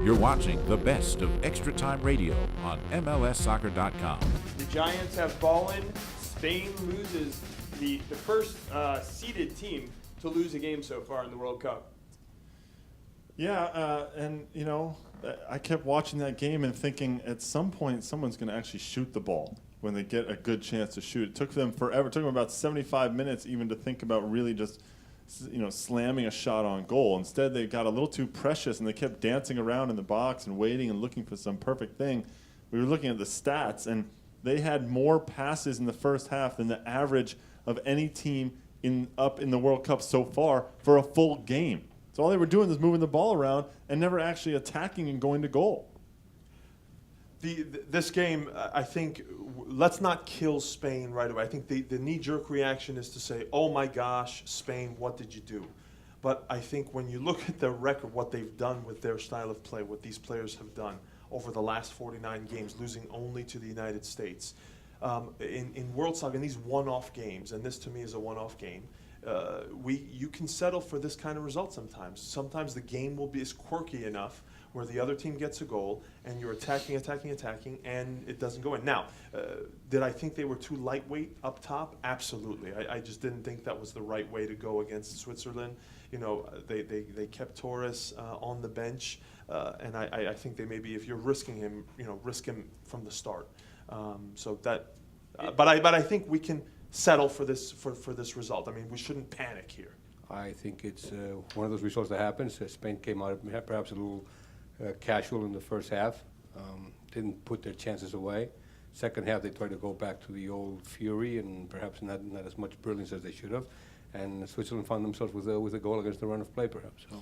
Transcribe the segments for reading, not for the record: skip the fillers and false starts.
You're watching the best of ExtraTime Radio on MLSsoccer.com. The Giants have fallen. Spain loses the first seeded team to lose a game so far in the World Cup. Yeah, and you know, I kept watching that game and thinking at some point someone's going to actually shoot the ball when they get a good chance to shoot. It took them forever. It took them about 75 minutes even to think about really just, you know, slamming a shot on goal. Instead, they got a little too precious and they kept dancing around in the box and waiting and looking for some perfect thing. We were looking at the stats, and they had more passes in the first half than the average of any team up in the World Cup so far for a full game. So all they were doing was moving the ball around and never actually attacking and going to goal. This game, I think, let's not kill Spain right away. I think the knee-jerk reaction is to say, oh my gosh, Spain, what did you do? But I think when you look at their record, what they've done with their style of play, what these players have done over the last 49 games, losing only to the United States, in World Soccer, in these one-off games, and this to me is a one-off game, you can settle for this kind of result sometimes. Sometimes the game will be quirky enough where the other team gets a goal and you're attacking, and it doesn't go in. Now, did I think they were too lightweight up top? Absolutely. I just didn't think that was the right way to go against Switzerland. You know, they kept Torres on the bench, and I think they maybe, if you're risking him, you know, risk him from the start. But I think we can settle for this result. I mean, we shouldn't panic here. I think it's one of those results that happens. Spain came out perhaps a little casual in the first half, didn't put their chances away. Second half, they tried to go back to the old fury and perhaps not as much brilliance as they should have. And Switzerland found themselves with a goal against the run of play, perhaps. So,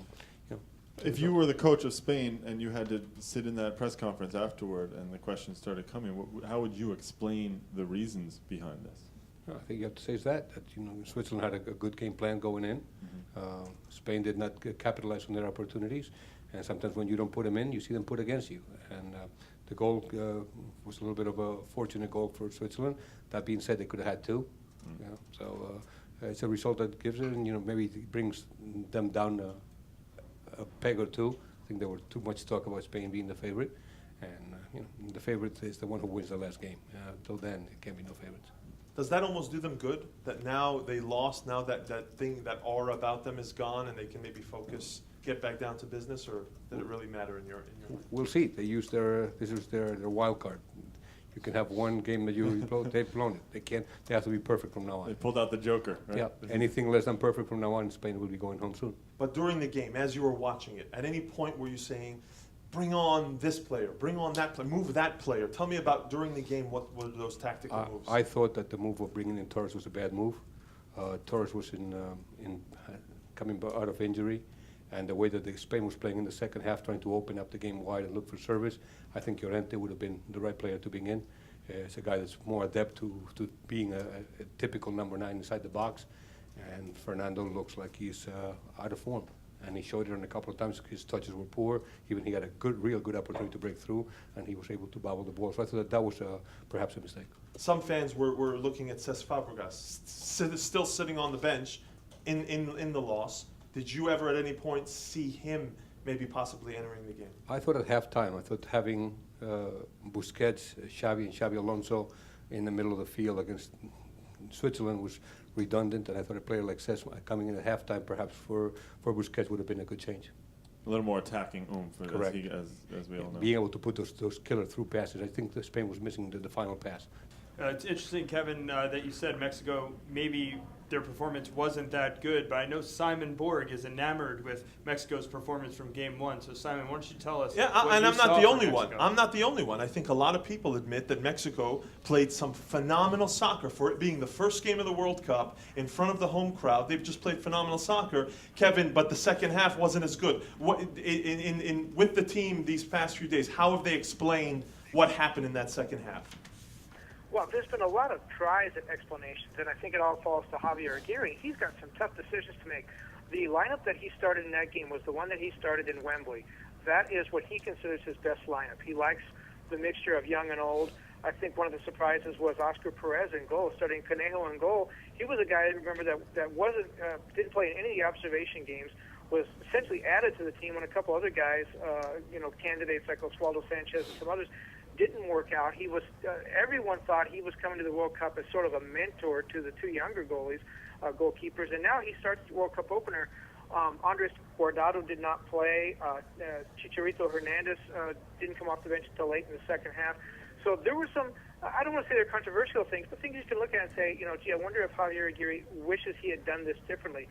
you know. If you were the coach of Spain and you had to sit in that press conference afterward and the questions started coming, how would you explain the reasons behind this? I think you have to say that you know, Switzerland had a good game plan going in. Mm-hmm. Spain did not capitalize on their opportunities, and sometimes when you don't put them in, you see them put against you. And the goal was a little bit of a fortunate goal for Switzerland. That being said, they could have had two. Mm-hmm. You know, so it's a result that gives it, and you know, maybe it brings them down a peg or two. I think there was too much talk about Spain being the favorite, and you know, the favorite is the one who wins the last game. Till then, it can be no favorites. Does that almost do them good? That now they lost, now that aura about them is gone, and they can maybe focus, get back down to business, or did it really matter in your mind? We'll see. They use this is their wild card. You can have one game that they've blown it. They have to be perfect from now on. They pulled out the Joker, right? Yeah. Anything less than perfect from now on, Spain will be going home soon. But during the game, as you were watching it, at any point were you saying, bring on this player, bring on that player, move that player? Tell me about, during the game, what were those tactical moves? I thought that the move of bringing in Torres was a bad move. Torres was coming out of injury, and the way that Spain was playing in the second half, trying to open up the game wide and look for service, I think Llorente would have been the right player to bring in. It's a guy that's more adept to being a typical number 9 inside the box, and Fernando looks like he's out of form. And he showed it on a couple of times. His touches were poor. Even he had a real good opportunity to break through, and he was able to bobble the ball. So I thought that was perhaps a mistake. Some fans were looking at Cesc Fabregas, still sitting on the bench in the loss. Did you ever at any point see him maybe possibly entering the game? I thought at halftime, having Busquets, Xavi, and Xavi Alonso in the middle of the field against Switzerland was redundant, and I thought a player like Cesc coming in at halftime perhaps for Busquets would have been a good change. A little more attacking oomph, Correct. As we all know. Being able to put those killer through passes. I think that Spain was missing the final pass. It's interesting, Kevin, that you said Mexico, maybe their performance wasn't that good, but I know Simon Borg is enamored with Mexico's performance from Game 1. So, Simon, why don't you tell us? Yeah, and I'm not the only one. I'm not the only one. I think a lot of people admit that Mexico played some phenomenal soccer for it being the first game of the World Cup in front of the home crowd. They've just played phenomenal soccer, Kevin, but the second half wasn't as good. With the team these past few days, how have they explained what happened in that second half? Well, there's been a lot of tries at explanations, and I think it all falls to Javier Aguirre. He's got some tough decisions to make. The lineup that he started in that game was the one that he started in Wembley. That is what he considers his best lineup. He likes the mixture of young and old. I think one of the surprises was Oscar Perez in goal, starting Conejo in goal. He was a guy, remember, that didn't play in any of the observation games, was essentially added to the team when a couple other guys, candidates like Oswaldo Sanchez and some others, didn't work out. He was everyone thought he was coming to the World Cup as sort of a mentor to the two younger goalkeepers, and now he starts the World Cup opener. Andres Guardado did not play. Chicharito Hernandez didn't come off the bench until late in the second half. So there were some, I don't want to say they're controversial things, but things you can look at and say, gee, I wonder if Javier Aguirre wishes he had done this differently.